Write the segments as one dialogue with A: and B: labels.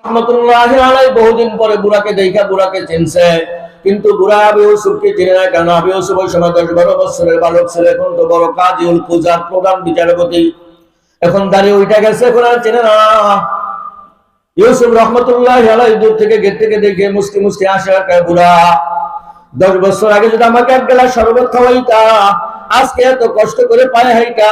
A: রহমতুল্লাহি আলাইহি বহুদিন পরে বুড়াকে দেখা বুড়াকে চিনছে, কিন্তু বুড়া আবু ইউসুফকে চিনে না। কেন? আবু ইউসুফ ওই সময় 10-12 বছরের বালক ছিল, এখন তো বড় কাজীউল কুজার প্রধান বিচারপতি, এখন দাঁড়িয়ে উঠে গেছে, এখন আর চিনে না। ইউসুফ রহমতুল্লাহি আলাইহি দূর থেকে গেট থেকে দেখে মুস্কি মুস্কি আসে, বুড়া 10 বছর আগে যদি আমাকে এক গ্লাস শরবত খাওয়াইতা, আজকে এত কষ্ট করে পায়ে হাইটা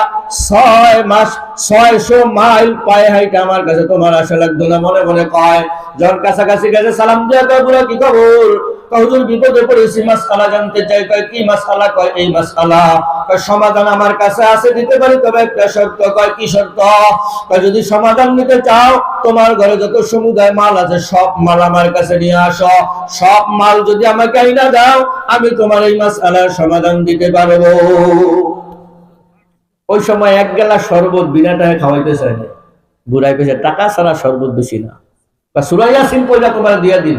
A: 6 মাস 600 মাইল পায়ে হাইটা আমার কাছে তোমার আশা লাগতো না। মনে মনে কয়, যখন কাছাকাছি গেছে সালাম দিয়া কয়, বুড়া কি খবর? হুজুর বিপদে পড়েছি, মাসআলা জানতে চাই। কয় কি মাসআলা? কয় এই মাসআলা। কয় সমাধান আমার কাছে আছে, দিতে পারি, তবে একটা শর্ত। কয় কি শর্ত? কয় যদি সমাধান নিতে চাও, তোমার ঘরে যত সমুদায় মাল আছে সব মাল আমার কাছে নিয়ে আসো। সব মাল যদি আমাকে আইনা দাও, আমি তোমার এই মাসআলার সমাধান দিতে পারবো। ওই সময় এক গ্লাস শরবত বিনা টাকায় খাওয়াইতে চাই না। বুড়াই কইছে, টাকা ছাড়া শরবত বেশি না। সূরা ইয়াসিন পড়া তোমার দিয়া দিন।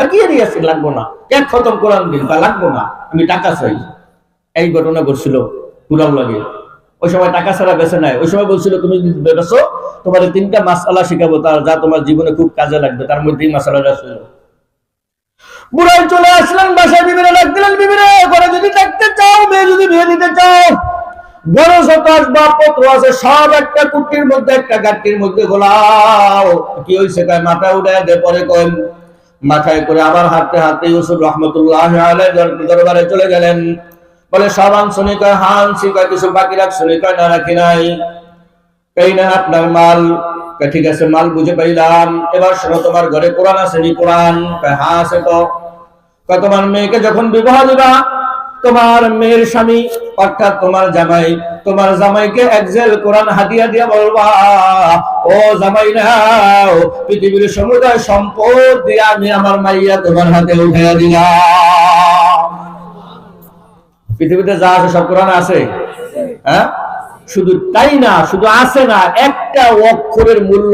A: কি ইয়াসিন লাগবো না, এক খতম কোরআন দিন। লাগবো না, আমি টাকা চাই। এই ঘটনা ঘটছিল কুরআন লাগে। ওই সময় টাকা ছাড়া বেঁচে নাই। ওই সময় বলছিল, তুমি বেঁচো, তোমার 3টা মাসআলা শিখাবো, তার যা তোমার জীবনে খুব কাজে লাগবে। তার মধ্যে এই মাসআলাটা ছিল। বুড়াই চলে আসলেন বাসায়, বিবিরে ডাক দিলেন, বিবিরে ঘরে যদি থাকতে চাও, মেয়ে যদি বিয়ে দিতে চাও, বড় যত আসবাবপত্র আছে সব একটা কুটির মধ্যে, একটা গাঁটির মধ্যে গোলাও। কি হয়েছে? কয় মাথা উঠায় দে। পরে কয় মাথায় করে আবার হাঁটতে হাঁটতে ইউসুফ রহমতুল্লাহি আলাইহি দরবারে চলে গেলেন। বলে সব আনছনি? কয় হ্যাঁ আনছি। কয় কিছু বাকি রাখছনি? কয় না রাখি নাই। এই না আপনার মাল। কয় ঠিক আছে, মাল বুঝে পাইলাম। এবার শোনো, তোমার ঘরে কোরআন আছে নি? কোরআন। কয় হ্যাঁ আছে। তো কয় তোমার মেয়েকে যখন বিবাহ দিবা, তোমার মেয়ের স্বামী অর্থাৎ তোমার জামাই, তোমার জামাইকে একজেল কোরআন হাদিয়া দিয়া বলবা, ও জামাই নাও, পৃথিবীর সমুদায় সম্পদ দিয়ে আমি আমার মাইয়া তোমার হাতে উঠাইয়া দিলাম। পৃথিবীতে যা আছে সব কোরআনে আছে। হ্যাঁ, শুধু তাই না, শুধু আছে না, একটা অক্ষরের মূল্য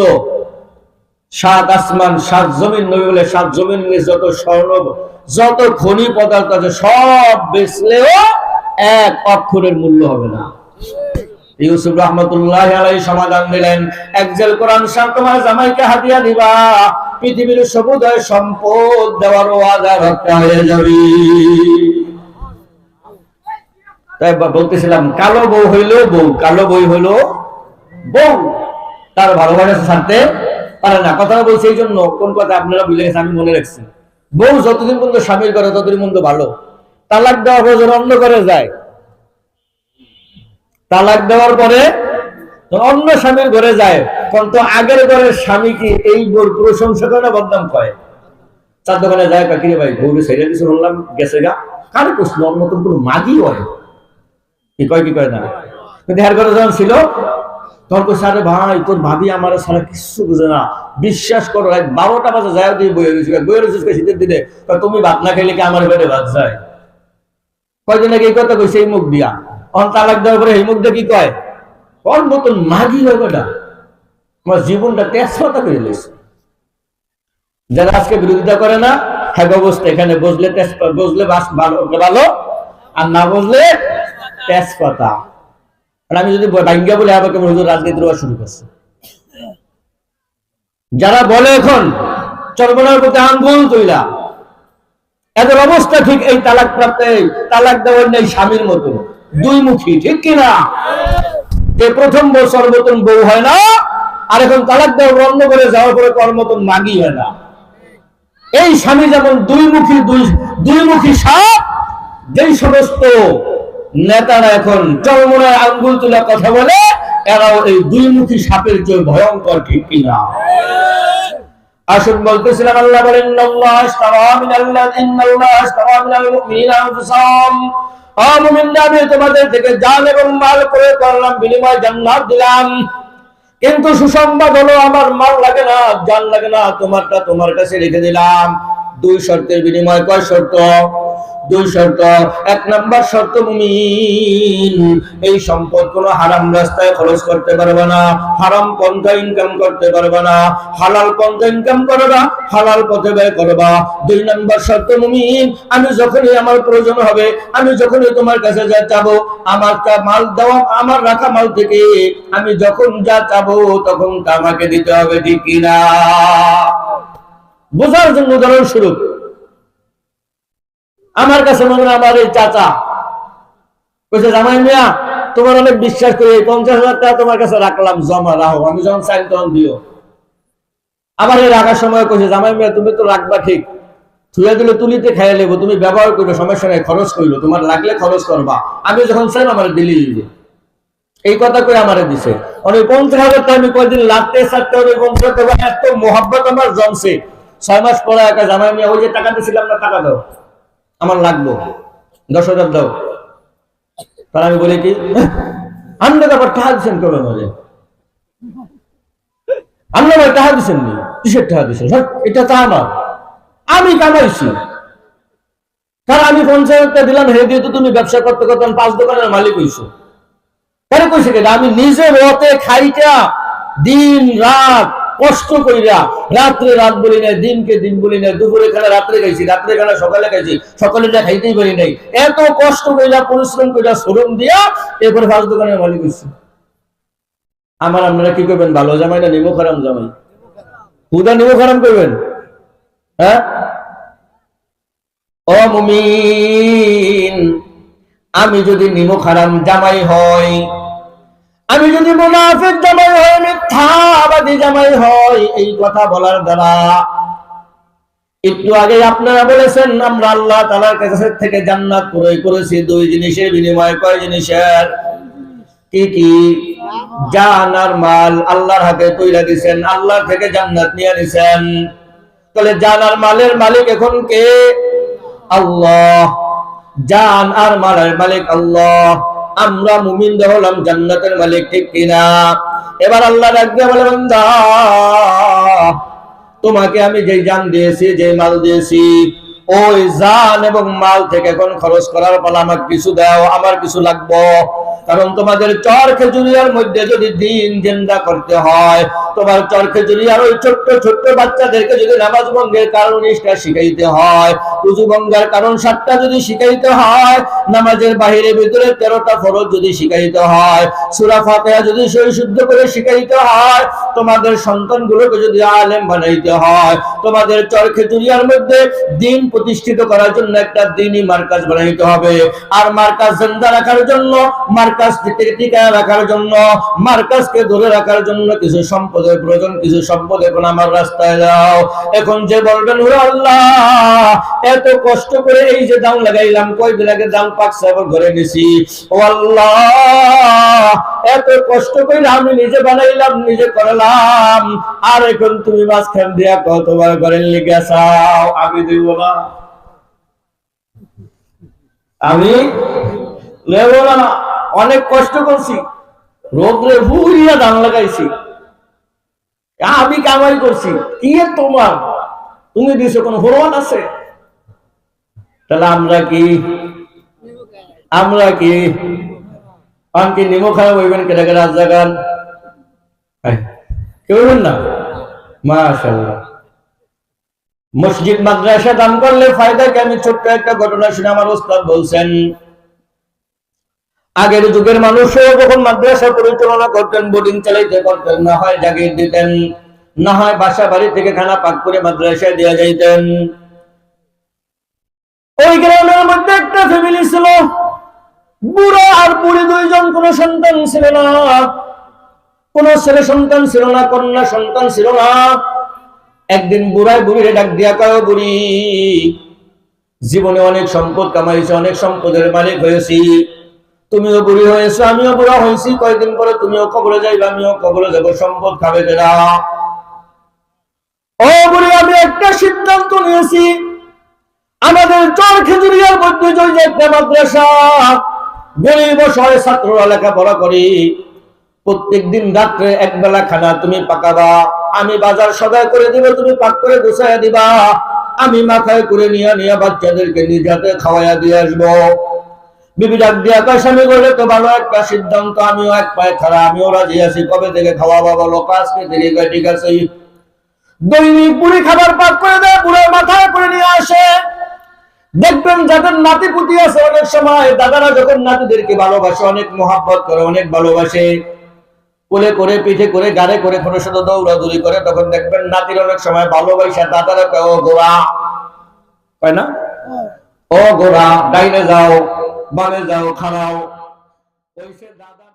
A: 7 আসমান 7 জমিন। নবী বলে 7 জমিন যত স্বর্ণ যত খনি পদার্থ আছে সব বেচলেও এক অক্ষরের মূল্য হবে না। ইউসুফ রহমতুল্লাহি আলাইহি সমাধান দিলেন, একজেল কোরআন শাহ তোমার জামাইকে হাদিয়া দিবা, পৃথিবীর সমুদায় সম্পদ দেওয়ার ওয়াদা রক্ষা হয়ে যাবে। তাই বলতেছিলাম, কালো বউ হইলো বউ, কালো বই হইলো বউ, তার ভালোবাসা ছাড়তে পারে না। কথাটা বলছি এই জন্য, কোন কথা আপনারা ভুলে গেছেন, আমি মনে রাখছি। বউ যতদিন পর্যন্ত স্বামীর করে ততদিন পর্যন্ত ভালো। তালাক দেওয়ার পর অন্য করে যায়, তালাক দেওয়ার পরে অন্য স্বামীর ঘরে যায়, কিন্তু আগের ঘরের স্বামী কি এই বউর প্রশংসা করে না বদনাম করে? চার দোকানে যায়, কিরে ভাই বউকে ছেড়ে দিছে বললাম, গেছে গা। কারে প্রশ্ন, অন্য নতুন কোনো মাগি হয় কি কয়, কি কয় না। কিন্তু এর ঘরে যখন ছিল তখন তো সারে, ভাই তোর ভাবি আমার সারা কিছু বুঝে না, বিশ্বাস করো, 12টা বাজে যায় তুই বইয়ে রয়েছিস শীতের দিনে, তুমি ভাত না খেলে কি আমার পেটে ভাত যায়? কয়দিন আগে এই কথা কইছে এই মুখ দিয়া, অন তালাক দেওয়ার পরে এই মুখ দিয়ে কি কয়, ওর মতন মাগি হয় কটা। আমার জীবনটা তেজপাতা করে লেছে। যারা আজকে বিরোধিতা করে না, হ্যাঁ অবস্থা এখানে বসলে তেজপাতা, বসলে ভালো, আর না বসলে তেজপাতা। আমি যদি ভাঙ্গা বলে আমাকে রাজনীতি শুরু করছে। যারা বলে এখন চরমনার প্রতি আঙ্গুল তুইলা, এদের অবস্থা ঠিক এই তালাক প্রাপ্ত, তালাক দেওয়ার নেই স্বামীর মতো, দুই মুখী, ঠিক কিনা? যে প্রথম বউ সর্বতন বউ হয় না, আর এখন তালাক দেওয়ার অন্য করে যাওয়ার পরে কর মতন মাগি হয় না। এই স্বামী যেমন দুই মুখী সাপ, যেই সমস্ত নেতারা এখন চরমনায় আঙ্গুল তুলা কথা বলে, এরাও এই দুই মুখী সাপের চেয়ে ভয়ঙ্কর, ঠিক কিনা? আসুন বলতেছিলাম, আল্লাহ বলেন, আমি তোমাদের থেকে জান এবং মাল করে করলাম বিনিময় জান্নাত দিলাম। কিন্তু সুসংবাদ হলো, আমার মাল লাগে না, জান লাগে না, তোমারটা তোমার কাছে রেখে দিলাম। 2 শর্তের বিনিময়। কয় শর্ত? 2 শর্ত। 1 নাম্বার শর্ত, মুমিন এই সম্পদ কোনো হারাম রাস্তায় খরচ করতে পারবে না, হারাম পন্থা ইনকাম করতে পারবে না, হালাল পন্থা ইনকাম করবা, হালাল পথে ব্যয় করবা। 2 নাম্বার শর্ত, মুমিন আমি যখনই আমার প্রয়োজন হবে, আমি যখনই তোমার কাছে যা চাবো, আমার মাল দেওয়া, আমার রাখা মাল থেকে আমি যখন যা চাবো তখন তা আমাকে দিতে হবে, ঠিক কিনা? বোঝার জন্য উদাহরণস্বরূপ আমার কাছে মনে হয় আমার এই চাচা কইছে, জামাই মিয়া তোমার অনেক বিশ্বাস করি, 50,000 টাকা তোমার কাছে রাখলাম, জমা রাখো, আমি যখন চাই তখন দিও। আবার এই রাখার সময় কইছে, জামাই মিয়া তুমি তো রাখবা ঠিক, থুয়া দিলে তুলিতে খাইয়া লেবো, তুমি ব্যবহার করবে, সমস্যা নাই, খরচ করলো, তোমার লাগলে খরচ করবা, আমি যখন চাই আমার দিলি দিবে। এই কথা করে আমারে দিছে। অনেক 50,000 টাকা আমি কয়েকদিন লাগতে সারতে হবে, 50,000 টাকা এত মোহাব্বত আমার জমছে। 6 মাস পরে একা জামাই মিয়া ওই যে টাকা দিয়েছিলাম না, টাকা দাও, আমার লাগবো, 10,000 দাও। তাহলে আমি বলি কি, আপনি আবার টাকা দিচ্ছেন কবে মাঝে, আপনি আবার টাকা দিচ্ছেন নি, কিসের টাকা দিচ্ছেন, এটা তা আমার, আমি কামাইছি। কারণ আমি 50,000 টাকা দিলাম, হে দিয়ে তো তুমি ব্যবসা করতে করতে 5 দোকানের মালিক হইছো। কেন কইছে কেন, আমি নিজে রতে খাইটা দিন রাত কষ্ট কইরা, রাত্রে রাত বলি নাই, দিনকে দিন বলি নাই, দুপুরে খানা রাত্রে খাইছি, রাত্রে খানা সকালে খাইছি, সকালে খাইতেই পারি নাই, এত কষ্ট কইরা পরিশ্রম কইরা শ্রম দিয়া এরপরে 5 দোকানের মালিক হইছি। আমার আপনারা কি করবেন, ভালো জামাই না নিমক হারাম জামাই? হুদা নিমক হারাম করবেন? হ্যাঁ ও মুমিন, আমি যদি নিমক হারাম জামাই হয়, আমি যদি মুনাফিক জামাই হয়, মিথ্যাবাদী জামাই হয়, এই কথা বলার দ্বারা একটু আগে আপনারা বলেছেন আমরা আল্লাহ তাআলার কাছ থেকে জান্নাত ক্রয় করেছি 2 জিনিসের বিনিময়ে। কয় জিনিসের? কি কি? জান আর মাল আল্লাহর হাতে তুইলা দিবেন, আল্লাহ থেকে জান্নাত নিয়ে নিছেন। তাহলে জান আর মালের মালিক এখন কে? আল্লাহ। জান আর মালের মালিক আল্লাহ, আমরা মুমিনরা হলাম জান্নাতের মালিক, ঠিক কিনা? এবার আল্লাহ ডাক দিয়ে বলে, বান্দা তোমাকে আমি যে জান দিয়েছি, যে মাল দিয়েছি, ওই জান এবং মাল থেকে এখন খরচ করার পর আমাকে কিছু দাও, আমার কিছু লাগবে। কারণ তোমাদের চর খেজুরিয়ার মধ্যে যদি দিন জিন্দা করতে হয়, তোমার চর খেজুরিয়ার ওই ছোট্ট ছোট্ট বাচ্চাদেরকে যদি নামাজ ভঙ্গের কারণ 19টা শিখাইতে হয়, উযু ভঙ্গার কারণ 7টা যদি শিখাইতে হয়, নামাজের বাহিরে ভিতরে 13টা ফরজ যদি শিখাইতে হয়, সূরা ফাতিহা যদি সহি শুদ্ধ করে শিখাইতে হয়, তোমাদের সন্তানগুলোকে যদি আলেম বানাইতে হয়, তোমাদের চর খেজুরিয়ার মধ্যে দিন প্রতিষ্ঠিত করার জন্য একটা দ্বীনি মার্কাজ বানাইতে হবে। আর মার্কাজ জিন্দা রাখার জন্য, মার্কাজকে টিকায় রাখার জন্য, মার্কাজকে ধরে রাখার জন্য কিছু সম্পদের প্রয়োজন। কিছু সম্পদ এখন আমার রাস্তায় দাও। এখন যে বলবেন, ও আল্লাহ এত কষ্ট করে এই যে দাম লাগাইলাম, কয়দিন আগে দাম পাকছে আবার ঘরে নিছি, ও আল্লাহ এত কষ্ট করে আমি নিজে বানাইলাম, নিজে করলাম, আর এখন তুমি মাঝখান দিয়া কতবার ঘরের লিগে চাও, আমি দিব না, আমি নেব না। অনেক কষ্ট করছি, রোদ্রে ভুইয়া ধান লাগাইছি, আমি কামাই করছি, কি তোমার, তুমি দিছো, কোন প্রমাণ আছে? তাহলে আমরা কি কি নিমো খারাপ হইবেন? কেটে কেটে রাজাগান কেউ হইবেন না? মাশাআল্লাহ। মসজিদ মাদ্রাসা দান করলে ফায়দা কি? আমি ছোট্ট একটা ঘটনা শুনে আমার ওস্তাদ বলছেন, আগের যুগের মানুষও যখন মাদ্রাসা পরিচালনা করতেন, বোর্ডিং চালাইতে করতেন, না হয় জাগির দিতেন, না হয় বাসা বাড়ি থেকে খানা পাক করে মাদ্রাসায় দেওয়া যাইতেন। ওই গ্রামের মধ্যে একটা ফ্যামিলি ছিল, বুড়া আর বুড়ি 2 জন, কোন সন্তান ছিল না, কোন ছেলে সন্তান ছিল না, কন্যা সন্তান ছিল না। একদিন বুড়ায় বুড়িরে ডাক দিয়া কয়, বুড়ি জীবনে অনেক সম্পদ কামাইছে, অনেক সম্পদের মালিক হয়েছি, তুমিও বুড়ি হয়েছো, আমিও বুড়া হয়েছি, কয়েকদিন পরে তুমিও কবরে যাইবে, আমিও কবরে যাবো, সম্পদ খাবে কেনা? ও বুড়ি, আমি একটা সিদ্ধান্ত নিয়েছি, আমাদের চর খেজুরিয়ার মধ্যে যে একটা মাদ্রাসা, গরিব অসহায় ছাত্ররা লেখাপড়া করি, প্রত্যেকদিন রাত্রে একবেলা খানা তুমি পাকাবা, আমি বাজার সদাই করে দিব, তুমি পাক করে গুছাইয়া দিবা, আমি মাথায় করে নিয়ে বাচ্চাদেরকে নিজ হাতে খাওয়াইয়া দিয়ে আসবো। বিবি ডাক দিয়া কয়, স্বামী বলে তো ভালো একটা সিদ্ধান্ত, আমিও এক পায়ে খাড়া, আমিও রাজি আছি, কবে থেকে খাওয়াবা বলো? আজকে থেকে। ঠিক আছে। দৈনিক বুড়ি খাবার পাক করে দেয়, বুড়ের মাথায় করে নিয়ে আসে। দেখবেন যাদের নাতি পুতি আছে, অনেক সময় দাদারা যখন নাতিদেরকে ভালোবাসে, অনেক মোহাব্বত করে, অনেক ভালোবাসে, কোলে করে পিঠে করে গাড়ে করে কোনো শুধু দৌড়াদৌড়ি করে, তখন দেখবেন নাতির অনেক সময় ভালোবাসা দাদারা কয় ও গোড়া, কয় না ও গোড়া, ডাইনে যাও বামে যাও খাড়াও, ওই সে দাদা